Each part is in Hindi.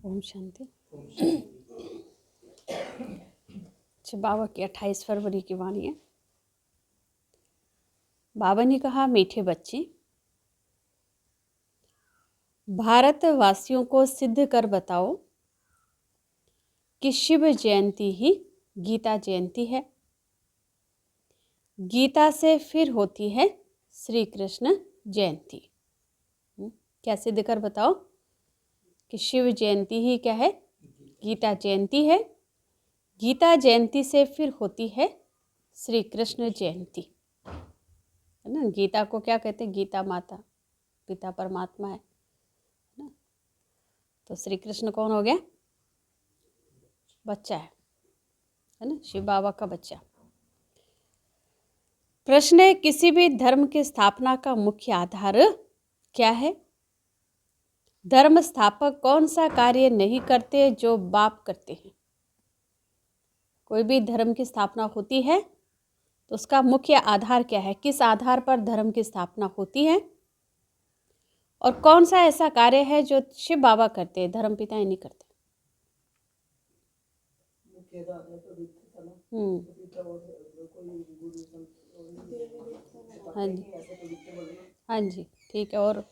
ओम शांति। अच्छा, बाबा की 28 फरवरी की वाणी है। बाबा ने कहा, मीठे बच्चे, भारतवासियों को सिद्ध कर बताओ कि शिव जयंती ही गीता जयंती है। गीता से फिर होती है श्री कृष्ण जयंती। क्या सिद्ध कर बताओ कि शिव जयंती ही क्या है? गीता जयंती है। गीता जयंती से फिर होती है श्री कृष्ण जयंती, है ना। गीता को क्या कहते हैं? गीता माता, पिता परमात्मा है ना। तो श्री कृष्ण कौन हो गया? बच्चा है ना, शिव बाबा का बच्चा। प्रश्न है, किसी भी धर्म की स्थापना का मुख्य आधार क्या है? धर्म स्थापक कौन सा कार्य नहीं करते जो बाप करते हैं? कोई भी धर्म की स्थापना होती है तो उसका मुख्य आधार क्या है? किस आधार पर धर्म की स्थापना होती है? और कौन सा ऐसा कार्य है जो शिव बाबा करते हैं, धर्म पिता ही नहीं करते? हाँ जी, हाँ जी, ठीक है। और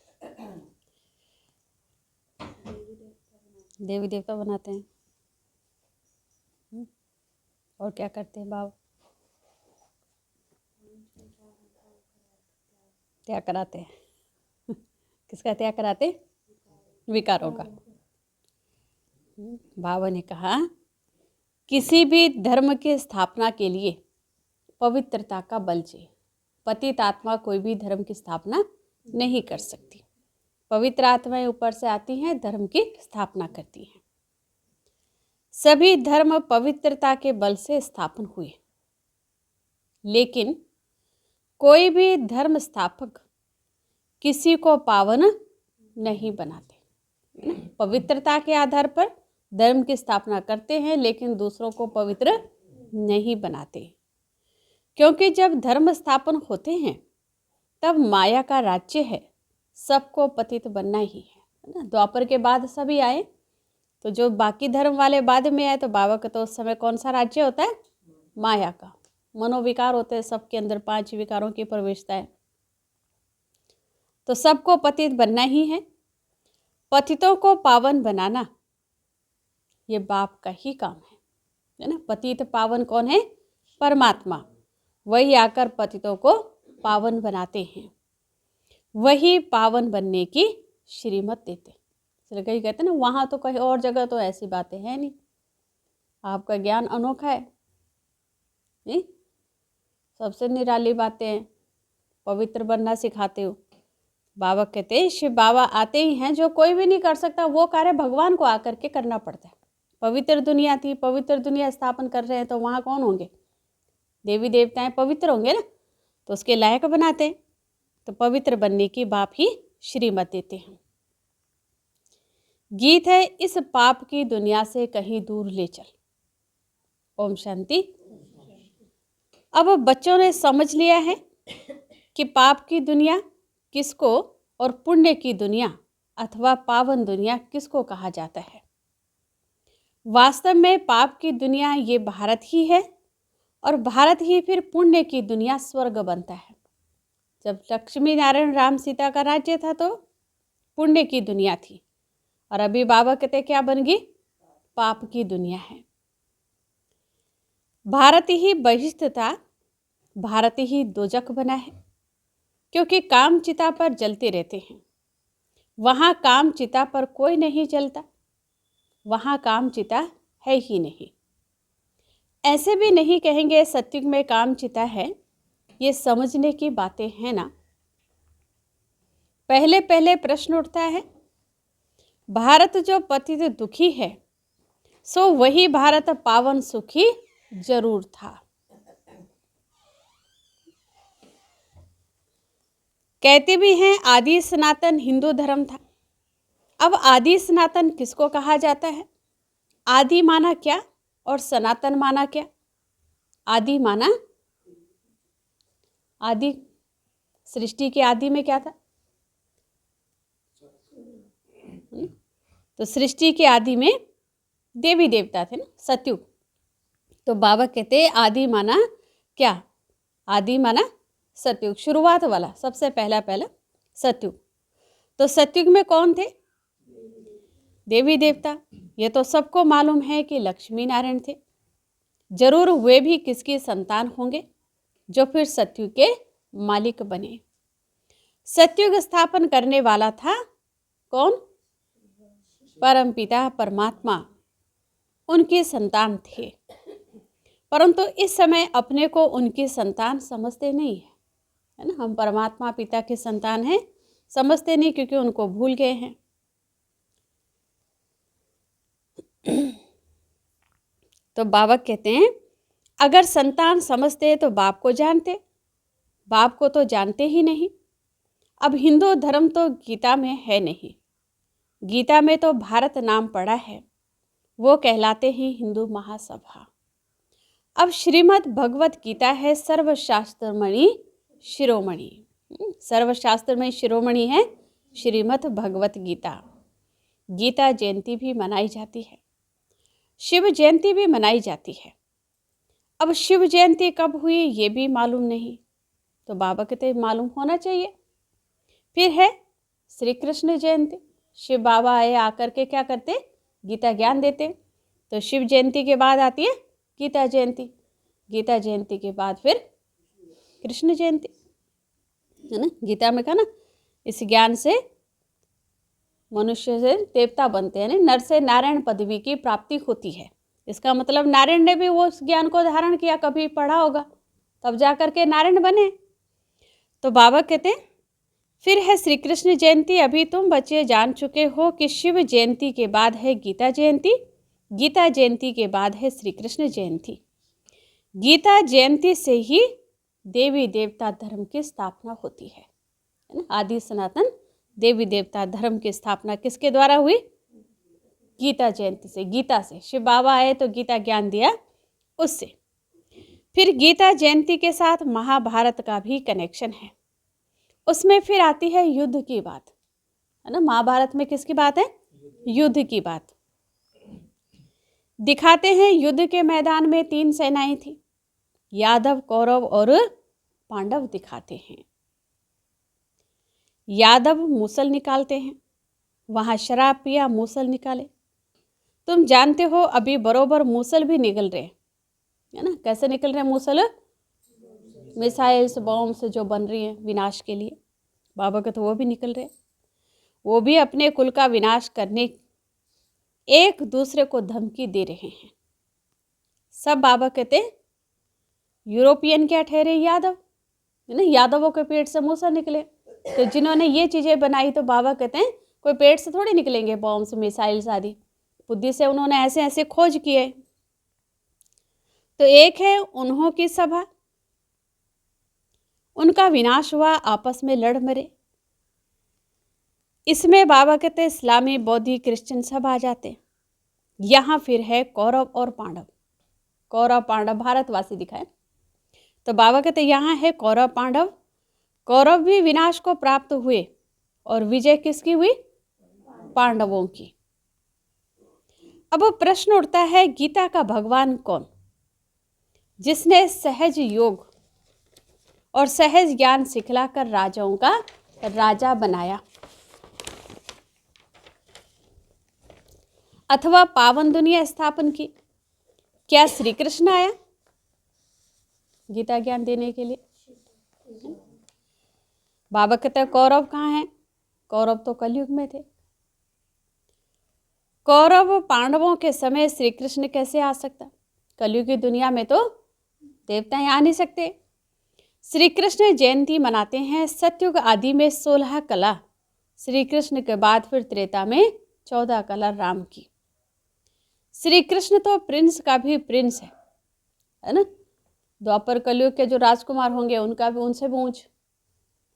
देवी देवता बनाते हैं। और क्या करते हैं बाबा? त्याग कराते हैं। किसका त्याग कराते? विकारों का। बाबा ने कहा, किसी भी धर्म की स्थापना के लिए पवित्रता का बल चाहिए। पतित आत्मा कोई भी धर्म की स्थापना नहीं कर सकती। पवित्र आत्माएं ऊपर से आती हैं, धर्म की स्थापना करती हैं। सभी धर्म पवित्रता के बल से स्थापन हुए, लेकिन कोई भी धर्म स्थापक किसी को पावन नहीं बनाते। पवित्रता के आधार पर धर्म की स्थापना करते हैं, लेकिन दूसरों को पवित्र नहीं बनाते। क्योंकि जब धर्म स्थापन होते हैं तब माया का राज्य है, सबको पतित बनना ही है ना। द्वापर के बाद सभी आए, तो जो बाकी धर्म वाले बाद में आए, तो बाबा का तो उस समय कौन सा राज्य होता है? माया का। मनोविकार होते हैं सबके अंदर, 5 विकारों की प्रवेशता है, तो सबको पतित बनना ही है। पतितों को पावन बनाना ये बाप का ही काम है ना। पतित पावन कौन है? परमात्मा। वही आकर पतितों को पावन बनाते हैं, वही पावन बनने की श्रीमत देते। इसलिए कहीं कहते ना, वहाँ तो कहीं और जगह तो ऐसी बातें हैं नहीं, आपका ज्ञान अनोखा है नहीं? सबसे निराली बातें हैं, पवित्र बनना सिखाते हो। बाबा कहते हैं, शिव बाबा आते ही हैं, जो कोई भी नहीं कर सकता वो कार्य भगवान को आकर के करना पड़ता है। पवित्र दुनिया थी, पवित्र दुनिया स्थापन कर रहे हैं, तो वहाँ कौन होंगे? देवी देवताएं पवित्र होंगे ना, तो उसके लायक बनाते हैं। तो पवित्र बनने की बाप ही श्रीमत देते हैं। गीत है, इस पाप की दुनिया से कहीं दूर ले चल। ओम शांति। अब बच्चों ने समझ लिया है कि पाप की दुनिया किसको और पुण्य की दुनिया अथवा पावन दुनिया किसको कहा जाता है। वास्तव में पाप की दुनिया ये भारत ही है, और भारत ही फिर पुण्य की दुनिया स्वर्ग बनता है। जब लक्ष्मी नारायण राम सीता का राज्य था तो पुण्य की दुनिया थी, और अभी बाबा कहते क्या बन गई? पाप की दुनिया है। भारत ही बहिष्ठ था, भारत ही दोजख बना है, क्योंकि काम चिता पर जलते रहते हैं। वहाँ काम चिता पर कोई नहीं जलता, वहाँ काम चिता है ही नहीं। ऐसे भी नहीं कहेंगे सत्युग में काम चिता है, ये समझने की बातें हैं ना। पहले पहले प्रश्न उठता है, भारत जो पतित दुखी है, सो वही भारत पावन सुखी जरूर था। कहते भी हैं आदि सनातन हिंदू धर्म था। अब आदि सनातन किसको कहा जाता है? आदि माना क्या और सनातन माना क्या? आदि माना आदि, सृष्टि के आदि में क्या था? तो सृष्टि के आदि में देवी देवता थे ना, सतयुग। तो बाबा कहते हैं आदि माना क्या? आदि माना सतयुग, शुरुआत वाला, सबसे पहला सतयुग। तो सतयुग में कौन थे? देवी देवता। ये तो सबको मालूम है कि लक्ष्मी नारायण थे। जरूर वे भी किसकी संतान होंगे जो फिर सतयुग के मालिक बने। सतयुग स्थापन करने वाला था कौन? परमपिता परमात्मा, उनकी संतान थे। परंतु इस समय अपने को उनकी संतान समझते नहीं है ना। हम परमात्मा पिता की संतान हैं समझते नहीं, क्योंकि उनको भूल गए हैं। तो बाबा कहते हैं अगर संतान समझते तो बाप को जानते, बाप को तो जानते ही नहीं। अब हिंदू धर्म तो गीता में है नहीं, गीता में तो भारत नाम पड़ा है, वो कहलाते हैं हिंदू महासभा। अब श्रीमद् भगवत गीता है सर्वशास्त्रमणि शिरोमणि, सर्वशास्त्रमणि शिरोमणि है श्रीमद् भगवत गीता। गीता जयंती भी मनाई जाती है, शिव जयंती भी मनाई जाती है। अब शिव जयंती कब हुई ये भी मालूम नहीं, तो बाबा कहते मालूम होना चाहिए। फिर है श्री कृष्ण जयंती, शिव बाबा आए, आकर के क्या करते? गीता ज्ञान देते। तो शिव जयंती के बाद आती है गीता जयंती, गीता जयंती के बाद फिर कृष्ण जयंती, है ना। गीता में कहा ना, इस ज्ञान से मनुष्य से देवता बनते हैं, नर से नारायण पदवी की प्राप्ति होती है। इसका मतलब नारायण ने भी वो उस ज्ञान को धारण किया, कभी पढ़ा होगा, तब जा कर के नारायण बने। तो बाबा कहते हैं फिर है श्री कृष्ण जयंती। अभी तुम बच्चे जान चुके हो कि शिव जयंती के बाद है गीता जयंती, गीता जयंती के बाद है श्री कृष्ण जयंती। गीता जयंती से ही देवी देवता धर्म की स्थापना होती है ना। आदि सनातन देवी देवता धर्म की स्थापना किसके द्वारा हुई? गीता जयंती से, गीता से। शिव बाबा आए तो गीता ज्ञान दिया उससे। फिर गीता जयंती के साथ महाभारत का भी कनेक्शन है, उसमें फिर आती है युद्ध की बात, है ना। महाभारत में किसकी बात है? युद्ध की बात दिखाते हैं। युद्ध के मैदान में 3 सेनाएं थी, यादव, कौरव और पांडव दिखाते हैं। यादव मूसल निकालते हैं, वहाँ शराब पिया, मूसल निकाले। तुम जानते हो अभी बरोबर मूसल भी निकल रहे हैं, है ना। कैसे निकल रहे हैं मूसल? मिसाइल्स, बॉम्ब्स जो बन रही हैं विनाश के लिए, बाबा का तो वो भी निकल रहे हैं। वो भी अपने कुल का विनाश करने एक दूसरे को धमकी दे रहे हैं। सब बाबा कहते हैं यूरोपियन क्या ठहरे? यादव, है ना। यादवों के पेट से मूसल निकले। तो जिन्होंने ये चीज़ें बनाई, तो बाबा कहते हैं कोई पेट से थोड़ी निकलेंगे बॉम्ब्स, मिसाइल्स आदि, बुद्धि से उन्होंने ऐसे ऐसे खोज किए। तो एक है उन्हों की सभा, उनका विनाश हुआ, आपस में लड़ मरे। इसमें बाबा कहते इस्लामी, बौद्धी, क्रिश्चियन सब आ जाते। यहाँ फिर है कौरव और पांडव। कौरव पांडव भारतवासी दिखाए। तो बाबा कहते यहाँ है कौरव पांडव। कौरव भी विनाश को प्राप्त हुए और विजय किसकी हुई? पांडवों की। अब प्रश्न उठता है गीता का भगवान कौन, जिसने सहज योग और सहज ज्ञान सिखलाकर राजाओं का राजा बनाया, अथवा पावन दुनिया स्थापन की? क्या श्री कृष्ण आया गीता ज्ञान देने के लिए? बाबा कहते कौरव कहाँ हैं? कौरव तो कलयुग में थे। कौरव पांडवों के समय श्री कृष्ण कैसे आ सकता? कलयुग की दुनिया में तो देवताएं आ नहीं सकते। श्री कृष्ण जयंती मनाते हैं। सतयुग आदि में 16 कला श्री कृष्ण के बाद फिर त्रेता में 14 कला राम की। श्री कृष्ण तो प्रिंस का भी प्रिंस है ना। द्वापर कलयुग के जो राजकुमार होंगे उनका भी, उनसे भी ऊंच,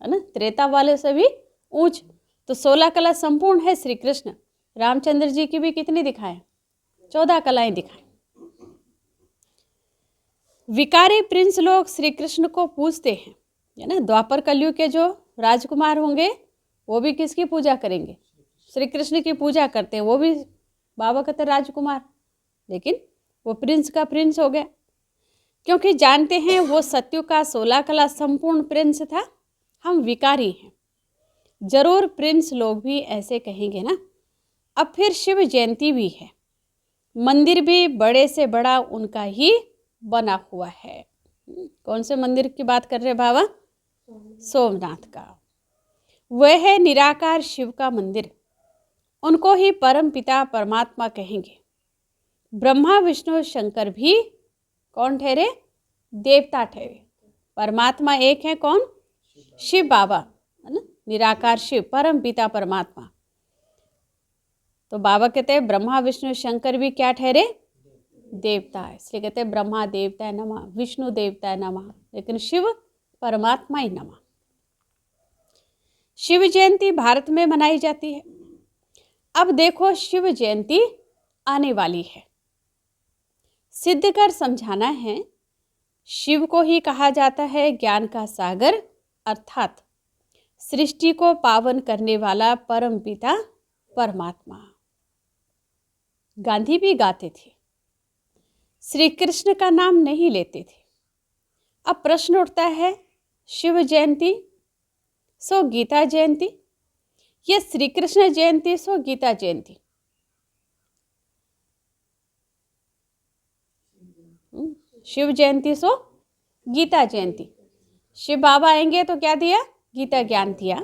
है ना। त्रेता वाले से भी ऊंच। तो 16 कला संपूर्ण है श्री कृष्ण। रामचंद्र जी की भी कितनी दिखाएं? 14 कलाएं दिखाएं। विकारी प्रिंस लोग श्री कृष्ण को पूजते हैं, है ना। द्वापर कलयुग के जो राजकुमार होंगे वो भी किसकी पूजा करेंगे? श्री कृष्ण की पूजा करते हैं, वो भी बाबा कहते राजकुमार, लेकिन वो प्रिंस का प्रिंस हो गया, क्योंकि जानते हैं वो सत्युग का 16 कला संपूर्ण प्रिंस था, हम विकारी हैं। जरूर प्रिंस लोग भी ऐसे कहेंगे ना। अब फिर शिव जयंती भी है, मंदिर भी बड़े से बड़ा उनका ही बना हुआ है। कौन से मंदिर की बात कर रहे बाबा? सोमनाथ का। वह है निराकार शिव का मंदिर, उनको ही परम पिता परमात्मा कहेंगे। ब्रह्मा विष्णु शंकर भी कौन ठहरे? देवता ठहरे। परमात्मा एक है, कौन? शिव बाबा, है ना, निराकार शिव, परम पिता परमात्मा। तो बाबा कहते हैं ब्रह्मा विष्णु शंकर भी क्या ठहरे? देवता है, इसलिए कहते हैं ब्रह्मा देवता है नमः, विष्णु देवता है नमः, लेकिन शिव परमात्मा ही नमः। शिव जयंती भारत में मनाई जाती है। अब देखो शिव जयंती आने वाली है, सिद्ध कर समझाना है। शिव को ही कहा जाता है ज्ञान का सागर, अर्थात सृष्टि को पावन करने वाला परम पिता परमात्मा। गांधी भी गाते थे, श्री कृष्ण का नाम नहीं लेते थे। अब प्रश्न उठता है, शिव जयंती सो गीता जयंती, या श्री कृष्ण जयंती सो गीता जयंती? शिव जयंती सो गीता जयंती। शिव बाबा आएंगे तो क्या दिया? गीता ज्ञान दिया,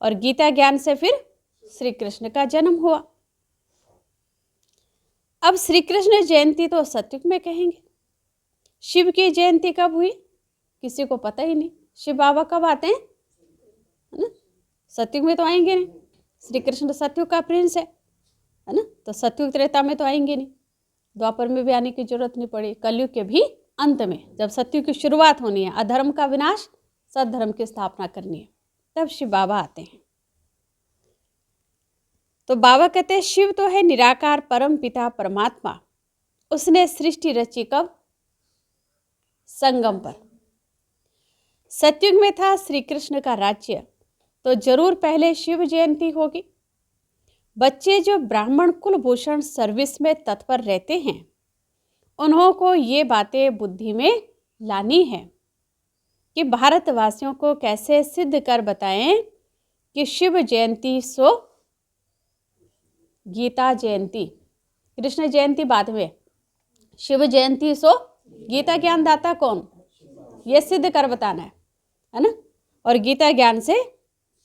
और गीता ज्ञान से फिर श्री कृष्ण का जन्म हुआ। अब श्री कृष्ण जयंती तो सत्युग में कहेंगे, शिव की जयंती कब हुई किसी को पता ही नहीं। शिव बाबा कब आते हैं? है ना, सत्युग में तो आएंगे नहीं। श्री कृष्ण तो सत्युग का प्रिंस है ना, तो सत्युग त्रेता में तो आएंगे नहीं, द्वापर में भी आने की जरूरत नहीं पड़ी। कलयुग के भी अंत में, जब सत्युग की शुरुआत होनी है, अधर्म का विनाश, सद्धर्म की स्थापना करनी है, तब शिव बाबा आते हैं। तो बाबा कहते हैं शिव तो है निराकार परम पिता परमात्मा, उसने सृष्टि रची कब? संगम पर। सत्युग में था श्री कृष्ण का राज्य, तो जरूर पहले शिव जयंती होगी। बच्चे जो ब्राह्मण कुलभूषण सर्विस में तत्पर रहते हैं, उन्हों को ये बातें बुद्धि में लानी है कि भारतवासियों को कैसे सिद्ध कर बताएं कि शिव जयंती सो गीता जयंती, कृष्ण जयंती बाद में, शिव जयंती सो गीता ज्ञान दाता कौन, ये सिद्ध कर बताना है ना। और गीता ज्ञान से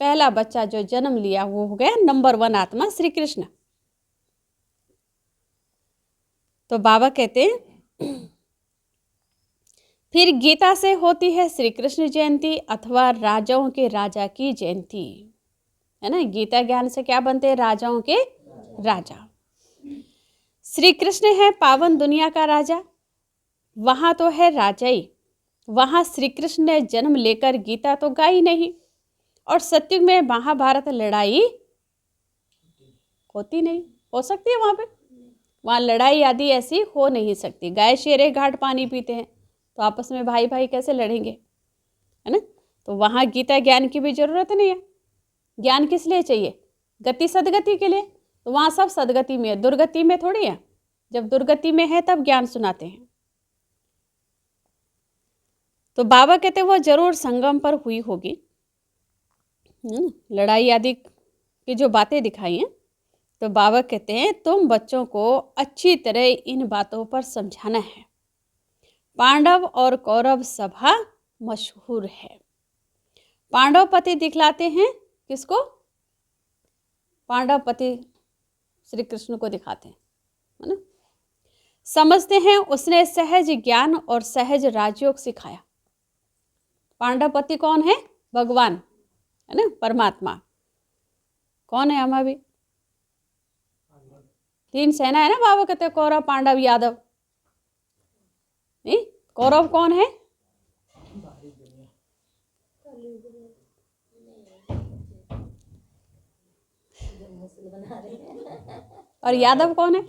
पहला बच्चा जो जन्म लिया वो हो गया नंबर 1 आत्मा श्री कृष्ण। तो बाबा कहते हैं फिर गीता से होती है श्री कृष्ण जयंती अथवा राजाओं के राजा की जयंती, है ना। गीता ज्ञान से क्या बनते हैं? राजाओं के राजा। श्री कृष्ण है पावन दुनिया का राजा, वहां तो है राजा ही, वहां श्री कृष्ण ने जन्म लेकर गीता तो गाई नहीं, और सत्युग में महाभारत लड़ाई होती नहीं। हो सकती है वहां लड़ाई आदि ऐसी हो नहीं सकती। गाय शेरे घाट पानी पीते हैं, तो आपस में भाई भाई कैसे लड़ेंगे, है ना। तो वहां गीता ज्ञान की भी जरूरत नहीं है। ज्ञान किस लिए चाहिए? गति सदगति के लिए। तो वहां सब सदगति में है, दुर्गति में थोड़ी है। जब दुर्गति में है तब ज्ञान सुनाते हैं। तो बाबा कहते वो जरूर संगम पर हुई होगी, लड़ाई आदि की जो बातें दिखाई हैं। तो बाबा कहते हैं तुम बच्चों को अच्छी तरह इन बातों पर समझाना है। पांडव और कौरव सभा मशहूर है। पांडव पति दिखलाते हैं किसको? पांडव पति श्री कृष्ण को दिखाते हैं, है ना। समझते हैं उसने सहज ज्ञान और सहज राजयोग सिखाया। पांडव पति कौन है? भगवान, है ना, परमात्मा। कौन है? हम अभी 3 सेना है ना। बाबा कहते कौरव पांडव यादव। नहीं, कौरव कौन है? और यादव कौन है?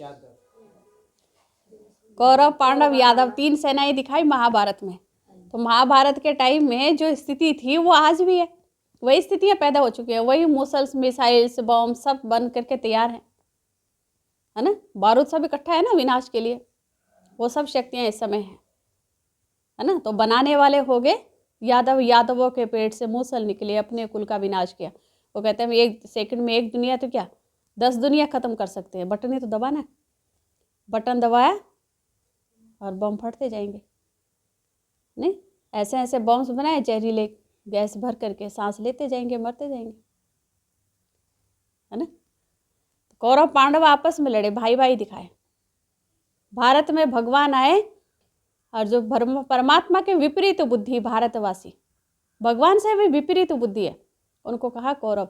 कौरव पांडव यादव 3 सेनाएं दिखाई महाभारत में। तो महाभारत के टाइम में जो स्थिति थी वो आज भी है, वही स्थितियां पैदा हो चुकी हैं, वही मिसाइल्स मिसाइल्स बॉम्ब सब बन करके तैयार है ना। बारूद सब इकट्ठा है ना विनाश के लिए, वो सब शक्तियां इस समय है ना। तो बनाने वाले हो गए यादवों के पेट से मूसल निकले, अपने कुल का विनाश किया। वो कहते हैं 1 सेकंड में 1 दुनिया तो क्या 10 दुनिया खत्म कर सकते हैं, बटन ही तो दबाना है, बटन दबाया और बम फटते जाएंगे। नहीं, ऐसे ऐसे बॉम्ब्स बनाए जहरीले गैस भर करके, सांस लेते जाएंगे मरते जाएंगे, है ना। कौरव पांडव आपस में लड़े, भाई भाई दिखाए। भारत में भगवान आए और जो परमात्मा के विपरीत बुद्धि भारतवासी, भगवान से भी विपरीत बुद्धि है, उनको कहा कौरव।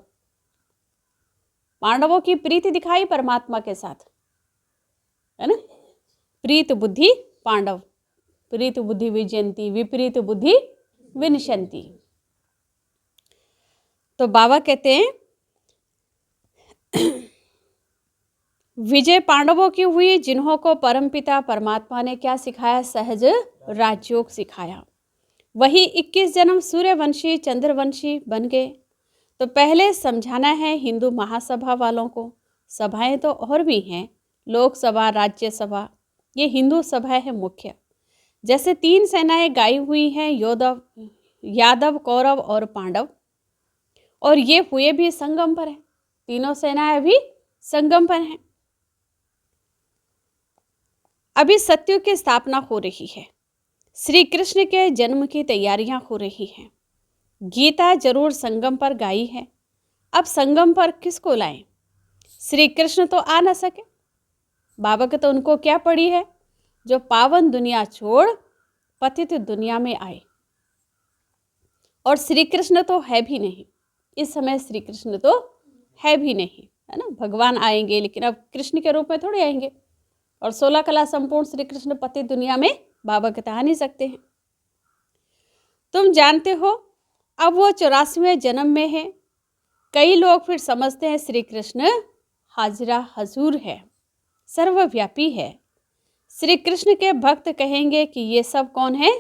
पांडवों की प्रीति दिखाई परमात्मा के साथ, है ना। प्रीत बुद्धि पांडव, प्रीत बुद्धि विजयंती, विपरीत बुद्धि विनशंती। तो बाबा कहते हैं विजय पांडवों की हुई, जिन्हों को परमपिता परमात्मा ने क्या सिखाया, सहज राजयोग सिखाया। वही 21 जन्म सूर्यवंशी चंद्रवंशी बन गए। तो पहले समझाना है हिंदू महासभा वालों को, सभाएं तो और भी हैं, लोकसभा राज्यसभा, ये हिंदू सभा है मुख्य। जैसे 3 सेनाएं गाई हुई हैं, यादव कौरव और पांडव, और ये हुए भी संगम पर है, तीनों सेनाएं भी संगम पर हैं। अभी सत्युग की स्थापना हो रही है, श्री कृष्ण के जन्म की तैयारियां हो रही हैं। गीता जरूर संगम पर गाई है, अब संगम पर किसको लाएं? श्री कृष्ण तो आ न सके, बाबा के तो उनको क्या पड़ी है, जो पावन दुनिया छोड़ पतित दुनिया में आए। और श्री कृष्ण तो है भी नहीं इस समय, श्री कृष्ण तो है भी नहीं, है ना। भगवान आएंगे लेकिन अब कृष्ण के रूप में थोड़े आएंगे, और 16 कला संपूर्ण श्री कृष्ण पति दुनिया में बाबा के आ नहीं सकते हैं। तुम जानते हो अब वो 84वें जन्म में है। कई लोग फिर समझते हैं श्री कृष्ण हाजरा हजूर है, सर्वव्यापी है। श्री कृष्ण के भक्त कहेंगे कि ये सब कौन है,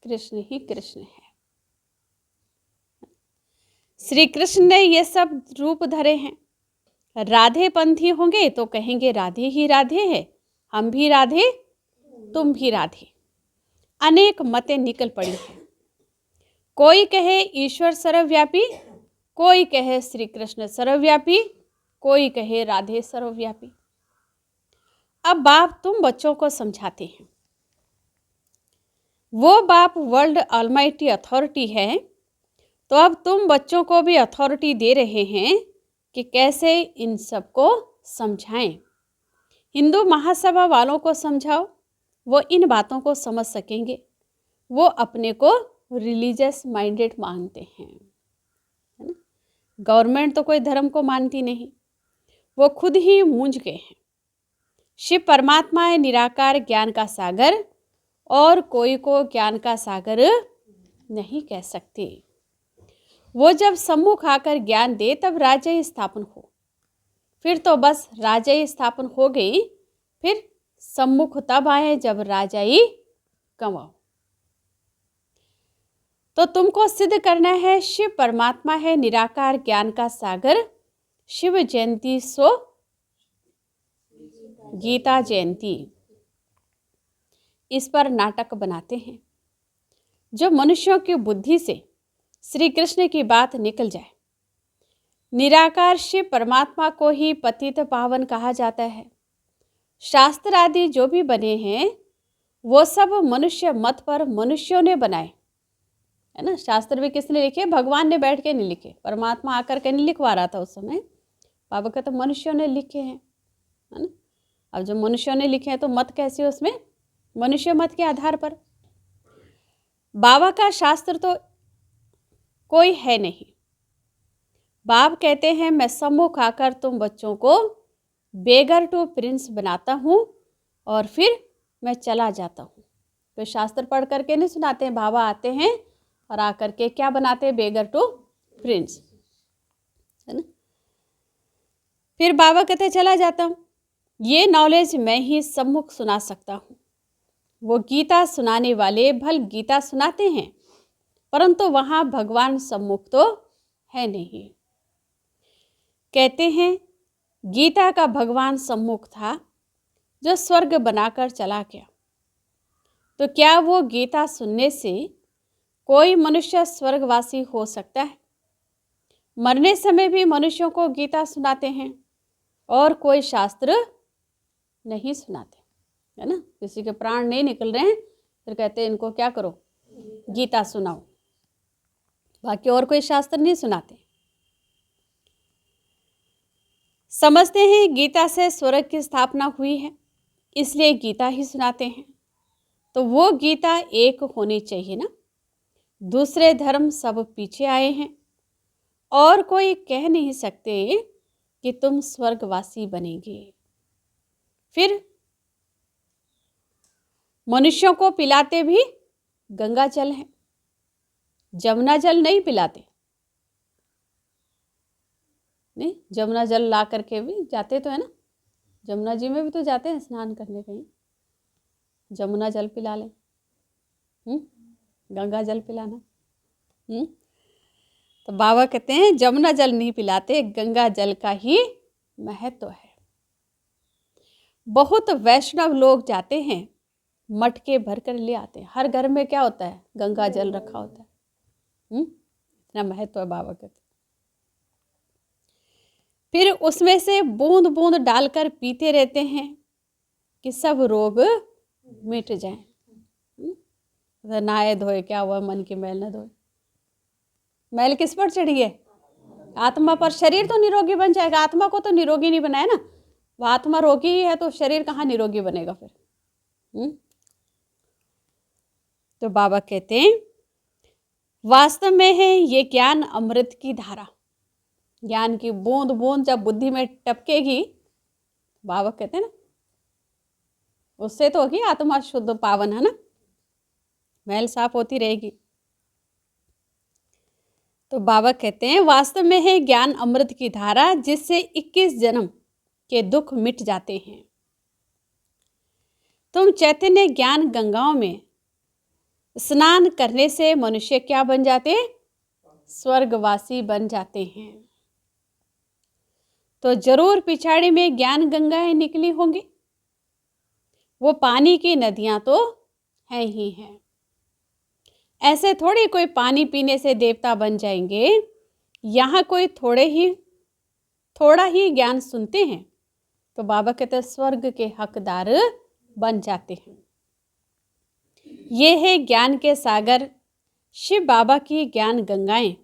कृष्ण ही कृष्ण है। श्री कृष्ण ने ये सब रूप धरे हैं। राधे पंथी होंगे तो कहेंगे राधे ही राधे है, हम भी राधे तुम भी राधे। अनेक मतें निकल पड़ी हैं, कोई कहे ईश्वर सर्वव्यापी, कोई कहे श्री कृष्ण सर्वव्यापी, कोई कहे राधे सर्वव्यापी। अब बाप तुम बच्चों को समझाते हैं, वो बाप वर्ल्ड ऑलमाइटी अथॉरिटी है, तो अब तुम बच्चों को भी अथॉरिटी दे रहे हैं कि कैसे इन सबको समझाएं। हिंदू महासभा वालों को समझाओ, वो इन बातों को समझ सकेंगे। वो अपने को रिलीजियस माइंडेड मानते हैं, है ना। गवर्नमेंट तो कोई धर्म को मानती नहीं, वो खुद ही मूंझ गए हैं। शिव परमात्मा है निराकार ज्ञान का सागर, और कोई को ज्ञान का सागर नहीं कह सकते। वो जब सम्मुख आकर ज्ञान दे तब राज्य स्थापन हो, फिर तो बस राज्य स्थापन हो गई, फिर सम्मुख तब आए जब राजाई कमाओ। तो तुमको सिद्ध करना है शिव परमात्मा है निराकार ज्ञान का सागर। शिव जयंती सो गीता जयंती, इस पर नाटक बनाते हैं, जो मनुष्यों की बुद्धि से श्री कृष्ण की बात निकल जाए। निराकार शिव परमात्मा को ही पतित पावन कहा जाता है। शास्त्र आदि जो भी बने हैं वो सब मनुष्य मत पर मनुष्यों ने बनाए, है ना। शास्त्र भी किसने लिखे, भगवान ने बैठ के नहीं लिखे, परमात्मा आकर के नहीं लिखवा रहा था उस समय, बाबा का तो मनुष्यों ने लिखे हैं, है ना। अब जो मनुष्यों ने लिखे हैं तो मत कैसे, उसमें मनुष्य मत के आधार पर। बाबा का शास्त्र तो कोई है नहीं। बाप कहते हैं मैं सम्मुख आकर तुम बच्चों को बेगर टू प्रिंस बनाता हूँ और फिर मैं चला जाता हूँ। तो शास्त्र पढ़ करके नहीं सुनाते हैं, बाबा आते हैं और आकर के क्या बनाते हैं, बेगर टू प्रिंस, है ना। फिर बाबा कहते चला जाता हूँ। ये नॉलेज मैं ही सम्मुख सुना सकता हूँ। वो गीता सुनाने वाले भल गीता सुनाते हैं, परंतु वहाँ भगवान सम्मुख तो है नहीं। कहते हैं गीता का भगवान सम्मुख था जो स्वर्ग बनाकर चला गया, तो क्या वो गीता सुनने से कोई मनुष्य स्वर्गवासी हो सकता है? मरने समय भी मनुष्यों को गीता सुनाते हैं और कोई शास्त्र नहीं सुनाते, है ना। किसी के प्राण नहीं निकल रहे हैं, फिर कहते हैं इनको क्या करो, गीता सुनाओ, बाकी और कोई शास्त्र नहीं सुनाते। समझते हैं गीता से स्वर्ग की स्थापना हुई है, इसलिए गीता ही सुनाते हैं। तो वो गीता एक होनी चाहिए ना। दूसरे धर्म सब पीछे आए हैं और कोई कह नहीं सकते कि तुम स्वर्गवासी बनेंगे। फिर मनुष्यों को पिलाते भी गंगा जल है, जमुना जल नहीं पिलाते। नहीं, जमुना जल ला करके भी जाते तो है ना, जमुना जी में भी तो जाते हैं स्नान करने, कहीं जमुना जल पिला लें, गंगा जल पिलाना। तो बाबा कहते हैं जमुना जल नहीं पिलाते, गंगा जल का ही महत्व है। बहुत वैष्णव लोग जाते हैं, मटके भर कर ले आते हैं। हर घर में क्या होता है, गंगा जल रखा होता है। इतना महत्व है बाबा कहते। फिर उसमें से बूंद बूंद डालकर पीते रहते हैं कि सब रोग मिट जाएं। नहाए धोए क्या हुआ, मन की मैल न धोए। मैल किस पर चढ़ी है, आत्मा पर। शरीर तो निरोगी बन जाएगा, आत्मा को तो निरोगी नहीं बनाया ना। वो आत्मा रोगी ही है तो शरीर कहाँ निरोगी बनेगा फिर। तो बाबा कहते हैं वास्तव में है ये ज्ञान अमृत की धारा। ज्ञान की बूंद बूंद जब बुद्धि में टपकेगी, बाबा कहते हैं ना, उससे तो होगी आत्मा शुद्ध पावन, है ना, मैल साफ होती रहेगी। तो बाबा कहते हैं वास्तव में है ज्ञान अमृत की धारा, जिससे 21 जन्म के दुख मिट जाते हैं। तुम चैतन्य ज्ञान गंगाओं में स्नान करने से मनुष्य क्या बन जाते, स्वर्गवासी बन जाते हैं। तो जरूर पिछाड़ी में ज्ञान गंगाएं निकली होंगी, वो पानी की नदियां तो हैं ही हैं। ऐसे थोड़ी कोई पानी पीने से देवता बन जाएंगे। यहाँ कोई थोड़ा ही ज्ञान सुनते हैं तो बाबा कहते हैं स्वर्ग के हकदार बन जाते हैं। ये है ज्ञान के सागर शिव बाबा की ज्ञान गंगाएं।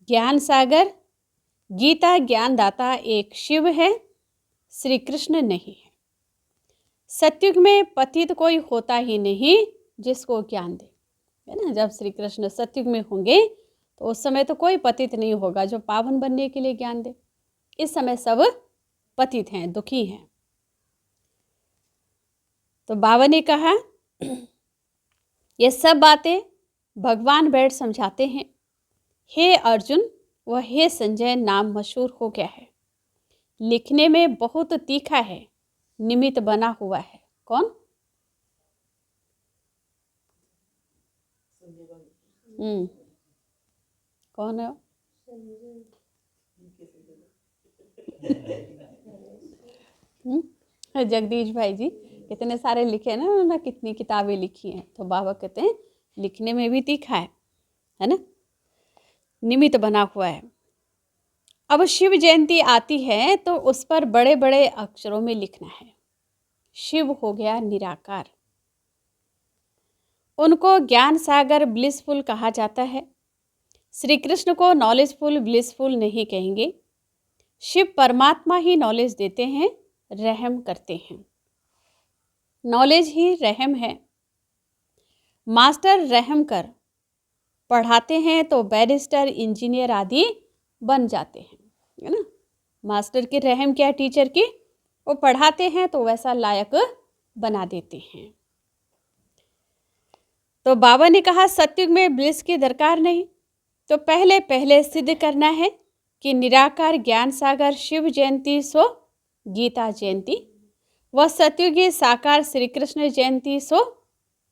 ज्ञान सागर गीता ज्ञानदाता एक शिव है, श्री कृष्ण नहीं है। सत्युग में पतित कोई होता ही नहीं जिसको ज्ञान दे, है ना। जब श्री कृष्ण सत्युग में होंगे तो उस समय तो कोई पतित नहीं होगा जो पावन बनने के लिए ज्ञान दे। इस समय सब पतित हैं, दुखी हैं। तो बाबा ने कहा ये सब बातें भगवान बैठ समझाते हैं। हे अर्जुन व हे संजय नाम मशहूर हो गया है, लिखने में बहुत तीखा है, निमित्त बना हुआ है। कौन? कौन है? जगदीश भाई जी कितने सारे लिखे हैं ना, उन्होंने कितनी किताबें लिखी हैं। तो बाबा कहते हैं लिखने में भी तीखा है ना, निमित्त बना हुआ है। अब शिव जयंती आती है तो उस पर बड़े बड़े अक्षरों में लिखना है। शिव हो गया निराकार, उनको ज्ञान सागर ब्लिसफुल कहा जाता है। श्री कृष्ण को नॉलेजफुल ब्लिसफुल नहीं कहेंगे। शिव परमात्मा ही नॉलेज देते हैं, रहम करते हैं। नॉलेज ही रहम है। मास्टर रहम कर पढ़ाते हैं तो बैरिस्टर इंजीनियर आदि बन जाते हैं, है ना। मास्टर की रहम क्या है टीचर की, वो पढ़ाते हैं तो वैसा लायक बना देते हैं। तो बाबा ने कहा सत्युग में ब्लिस की दरकार नहीं, तो पहले पहले सिद्ध करना है कि निराकार ज्ञान सागर शिव जयंती सो गीता जयंती, व सत्युगी साकार श्री कृष्ण जयंती सो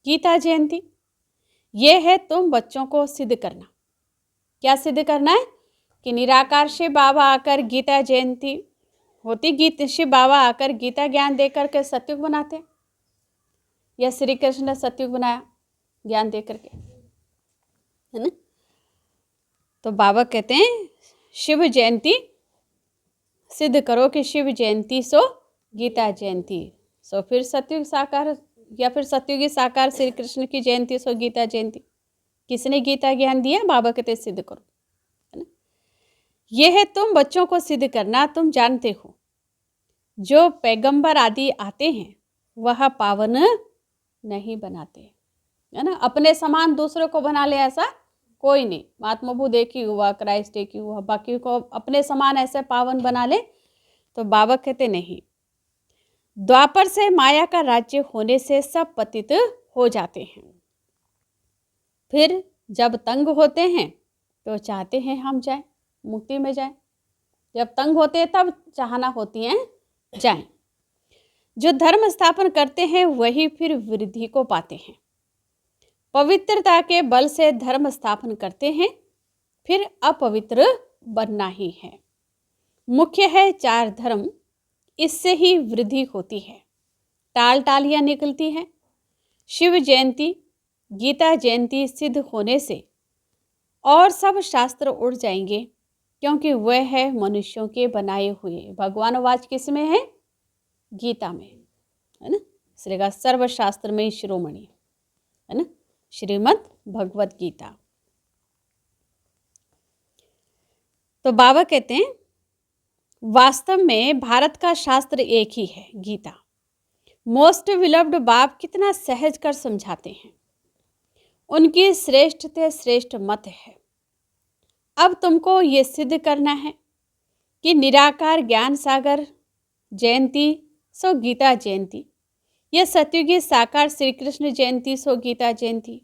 गीता जयंती। ये है तुम बच्चों को सिद्ध करना। क्या सिद्ध करना है? कि निराकार शिव बाबा आकर गीता जयंती होती, शिव बाबा आकर गीता ज्ञान देकर के सतयुग बनाते, या श्री कृष्ण ने सतयुग बनाया ज्ञान देकर के, है ना। तो बाबा कहते हैं शिव जयंती सिद्ध करो कि शिव जयंती सो गीता जयंती, सो फिर सतयुग साकार या फिर सतयुगी साकार श्री कृष्ण की जयंती सो गीता जयंती। किसने गीता ज्ञान दिया? बाबा कहते सिद्ध करो, है ना। यह है तुम बच्चों को सिद्ध करना। तुम जानते हो जो पैगंबर आदि आते हैं वह पावन नहीं बनाते, है ना। अपने समान दूसरों को बना ले ऐसा कोई नहीं। महात्मा बुद्ध एक ही हुआ, क्राइस्ट एक ही हुआ, बाकी को अपने समान ऐसे पावन बना ले। तो बाबा कहते नहीं, द्वापर से माया का राज्य होने से सब पतित हो जाते हैं। फिर जब तंग होते हैं तो चाहते हैं हम जाएं, मुक्ति में जाएं। जब तंग होते हैं तब चाहना होती है जाएं। जो धर्म स्थापन करते हैं वही फिर वृद्धि को पाते हैं। पवित्रता के बल से धर्म स्थापन करते हैं, फिर अपवित्र बनना ही है। मुख्य है 4 धर्म, इससे ही वृद्धि होती है, टाल टालियां निकलती हैं। शिव जयंती गीता जयंती सिद्ध होने से और सब शास्त्र उड़ जाएंगे, क्योंकि वह है मनुष्यों के बनाए हुए। भगवान वाच किस में है? गीता में, है ना। इसलिए कहा सर्वशास्त्र में शिरोमणि, है ना, श्रीमद् भगवत गीता। तो बाबा कहते हैं वास्तव में भारत का शास्त्र एक ही है, गीता। मोस्ट विलव्ड बाप कितना सहज कर समझाते हैं। उनकी श्रेष्ठ से श्रेष्ठ मत है। अब तुमको ये सिद्ध करना है कि निराकार ज्ञान सागर जयंती सो गीता जयंती, यह सतयुगी साकार श्री कृष्ण जयंती सो गीता जयंती।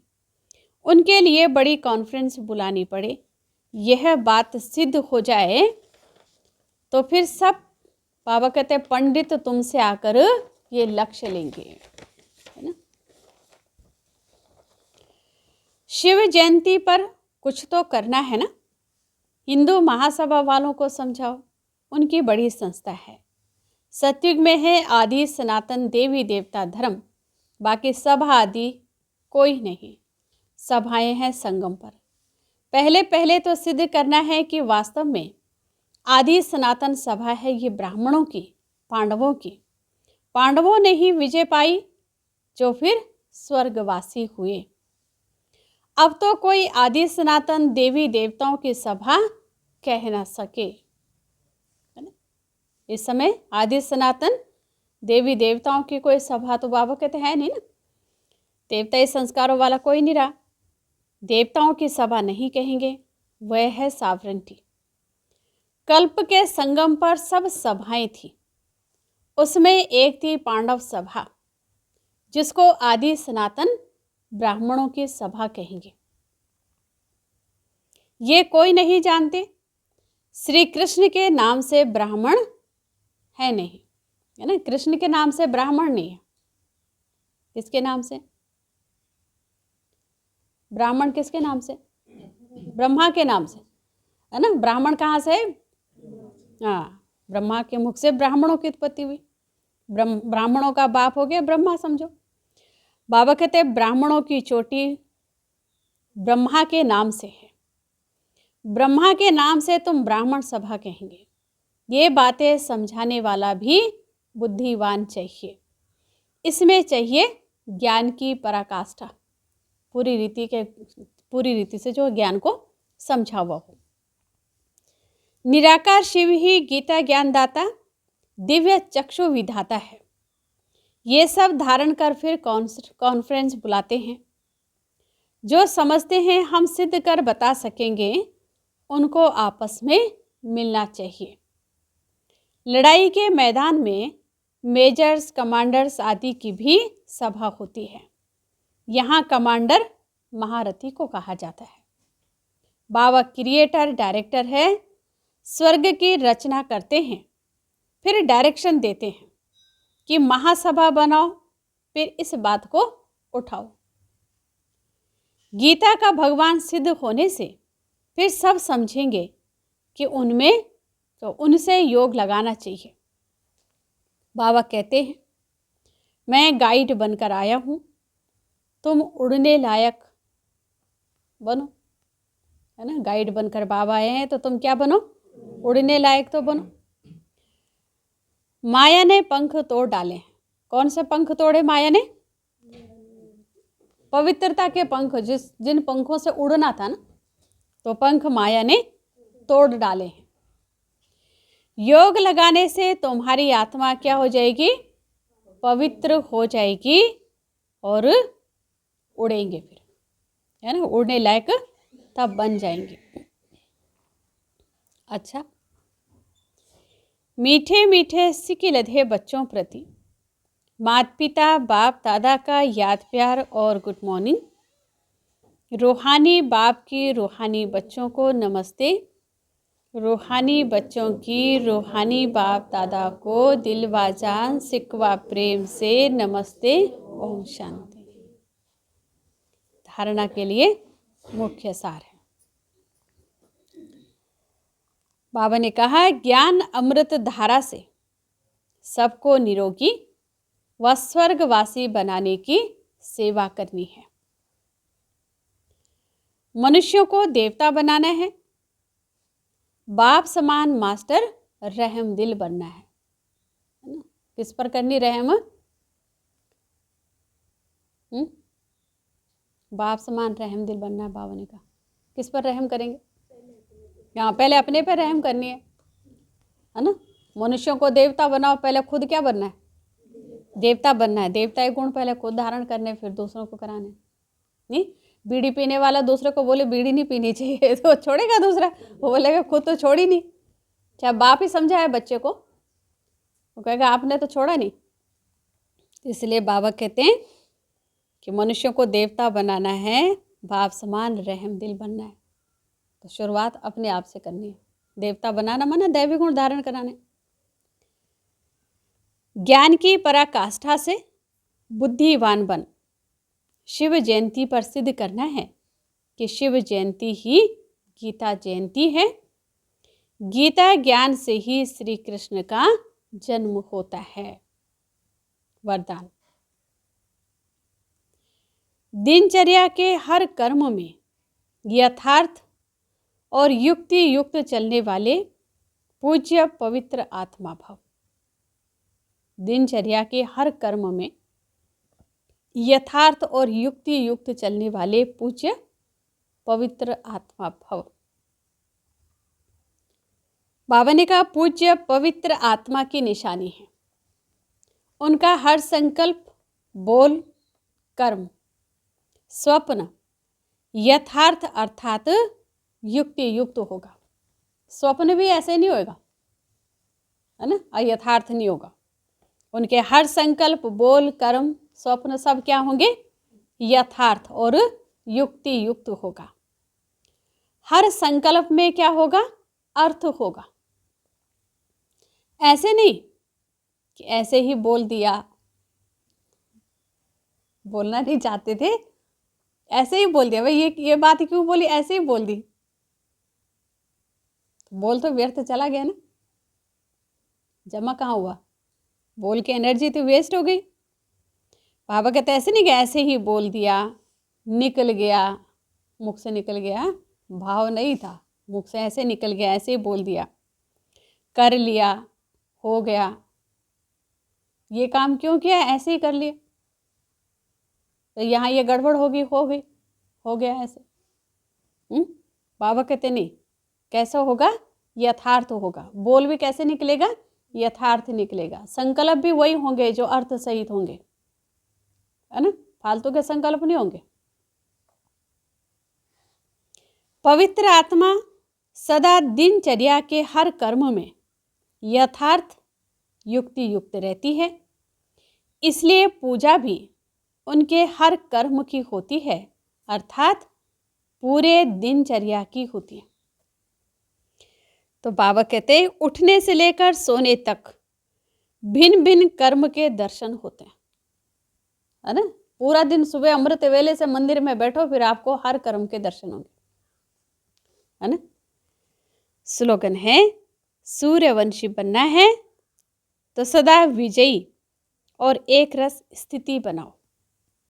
उनके लिए बड़ी कॉन्फ्रेंस बुलानी पड़े, यह बात सिद्ध हो जाए तो फिर सब, बाबा कहते हैं, पंडित तुमसे आकर ये लक्ष्य लेंगे, है ना। शिव जयंती पर कुछ तो करना है ना। हिंदू महासभा वालों को समझाओ, उनकी बड़ी संस्था है। सतयुग में है आदि सनातन देवी देवता धर्म, बाकी सभा आदि कोई नहीं। सभाएं हैं संगम पर। पहले तो सिद्ध करना है कि वास्तव में आदि सनातन सभा है ये ब्राह्मणों की, पांडवों की। पांडवों ने ही विजय पाई जो फिर स्वर्गवासी हुए। अब तो कोई आदि सनातन देवी देवताओं की सभा कह ना सके, है ना। इस समय आदि सनातन देवी देवताओं की कोई सभा तो बाबा कहते हैं नहीं ना। देवताई संस्कारों वाला कोई नहीं रहा। देवताओं की सभा नहीं कहेंगे, वह है सावरेंटी। कल्प के संगम पर सब सभाएं थी, उसमें एक थी पांडव सभा, जिसको आदि सनातन ब्राह्मणों की सभा कहेंगे। ये कोई नहीं जानते, श्री कृष्ण के नाम से ब्राह्मण है नहीं, है ना। कृष्ण के नाम से ब्राह्मण नहीं है। किसके नाम से ब्राह्मण? किसके नाम से? ब्रह्मा के नाम से, है ना। ब्राह्मण कहाँ से? हाँ, ब्रह्मा के मुख से ब्राह्मणों की उत्पत्ति हुई। ब्राह्मणों का बाप हो गया ब्रह्मा, समझो। बाबा कहते हैं ब्राह्मणों की चोटी ब्रह्मा के नाम से है। ब्रह्मा के नाम से तुम ब्राह्मण सभा कहेंगे। ये बातें समझाने वाला भी बुद्धिवान चाहिए। इसमें चाहिए ज्ञान की पराकाष्ठा, पूरी रीति से जो ज्ञान को समझा हुआ हो। निराकार शिव ही गीता ज्ञानदाता, दिव्य चक्षु विधाता है। ये सब धारण कर फिर कॉन्फ्रेंस बुलाते हैं। जो समझते हैं हम सिद्ध कर बता सकेंगे, उनको आपस में मिलना चाहिए। लड़ाई के मैदान में मेजर्स, कमांडर्स आदि की भी सभा होती है। यहाँ कमांडर महारथी को कहा जाता है। बाबा क्रिएटर, डायरेक्टर है। स्वर्ग की रचना करते हैं, फिर डायरेक्शन देते हैं कि महासभा बनाओ, फिर इस बात को उठाओ। गीता का भगवान सिद्ध होने से फिर सब समझेंगे कि उनमें तो उनसे योग लगाना चाहिए। बाबा कहते हैं मैं गाइड बनकर आया हूँ, तुम उड़ने लायक बनो, है ना। गाइड बनकर बाबा आए हैं तो तुम क्या बनो, उड़ने लायक तो बनो। माया ने पंख तोड़ डाले हैं। कौन से पंख तोड़े माया ने? पवित्रता के पंख, जिन पंखों से उड़ना था ना, तो पंख माया ने तोड़ डाले हैं। योग लगाने से तुम्हारी आत्मा क्या हो जाएगी? पवित्र हो जाएगी और उड़ेंगे फिर, है ना, उड़ने लायक तब बन जाएंगे। अच्छा, मीठे मीठे सिक्के लधे बच्चों प्रति माता पिता बाप दादा का याद प्यार और गुड मॉर्निंग। रूहानी बाप की रूहानी बच्चों को नमस्ते। रूहानी बच्चों की रूहानी बाप दादा को दिल व जान सिकवा प्रेम से नमस्ते। ओम शांति। धारणा के लिए मुख्य सार है। बाबा ने कहा ज्ञान अमृत धारा से सबको निरोगी व स्वर्गवासी बनाने की सेवा करनी है। मनुष्यों को देवता बनाना है, बाप समान मास्टर रहम दिल बनना है ना। किस पर करनी रहम? बाप समान रहम दिल बनना है। बाबा ने कहा किस पर रहम करेंगे? यहाँ पहले अपने पर रहम करनी है ना। मनुष्यों को देवता बनाओ, पहले खुद क्या बनना है? देवता बनना है। देवता के गुण पहले खुद धारण करने, फिर दूसरों को कराने। नहीं, बीड़ी पीने वाला दूसरे को बोले बीड़ी नहीं पीनी चाहिए तो छोड़ेगा दूसरा? वो बोलेगा खुद तो छोड़ी नहीं। चाहे बाप ही समझाए बच्चे को, वो कहेगा आपने तो छोड़ा नहीं। इसलिए बाबा कहते हैं कि मनुष्यों को देवता बनाना है, बाप समान रहम दिल बनना है। तो शुरुआत अपने आप से करनी है। देवता बनाना माना दैवी गुण धारण कराने। ज्ञान की पराकाष्ठा से बुद्धिवान बन शिव जयंती पर सिद्ध करना है कि शिव जयंती ही गीता जयंती है। गीता ज्ञान से ही श्री कृष्ण का जन्म होता है। वरदान, दिनचर्या के हर कर्म में यथार्थ और युक्ति युक्त चलने वाले पूज्य पवित्र आत्मा भव। दिनचर्या के हर कर्म में यथार्थ और युक्ति युक्त चलने वाले पूज्य पवित्र आत्मा भव। बाबा ने कहा पूज्य पवित्र आत्मा की निशानी है उनका हर संकल्प, बोल, कर्म, स्वप्न यथार्थ अर्थात युक्ति युक्त होगा। स्वप्न भी ऐसे नहीं होगा, है ना, अयथार्थ नहीं होगा। उनके हर संकल्प, बोल, कर्म, स्वप्न सब क्या होंगे? यथार्थ और युक्ति युक्त होगा। हर संकल्प में क्या होगा? अर्थ होगा। ऐसे नहीं कि ऐसे ही बोल दिया, बोलना नहीं चाहते थे, ऐसे ही बोल दिया, भाई ये बात क्यों बोली, ऐसे ही बोल दी, तो बोल तो व्यर्थ चला गया ना, जमा कहाँ हुआ? बोल के एनर्जी तो वेस्ट हो गई। बाबा कहते ऐसे नहीं कि ऐसे ही बोल दिया, निकल गया, मुख से निकल गया, भाव नहीं था, मुख से ऐसे निकल गया, ऐसे ही बोल दिया, कर लिया, हो गया। ये काम क्यों किया? ऐसे ही कर लिया, तो यहाँ ये गड़बड़ होगी, हो गई, हो गया ऐसे। बाबा कहते नहीं, कैसा होगा? यथार्थ होगा। बोल भी कैसे निकलेगा? यथार्थ निकलेगा। संकल्प भी वही होंगे जो अर्थ सहित होंगे, है ना, फालतू के संकल्प नहीं होंगे। पवित्र आत्मा सदा दिनचर्या के हर कर्म में यथार्थ युक्ति युक्त रहती है, इसलिए पूजा भी उनके हर कर्म की होती है, अर्थात पूरे दिनचर्या की होती है। तो बाबा कहते हैं उठने से लेकर सोने तक भिन्न भिन्न कर्म के दर्शन होते हैं, है ना। पूरा दिन सुबह अमृत वेले से मंदिर में बैठो, फिर आपको हर कर्म के दर्शन होंगे, है ना। स्लोगन है, सूर्यवंशी बनना है तो सदा विजयी और एक रस स्थिति बनाओ।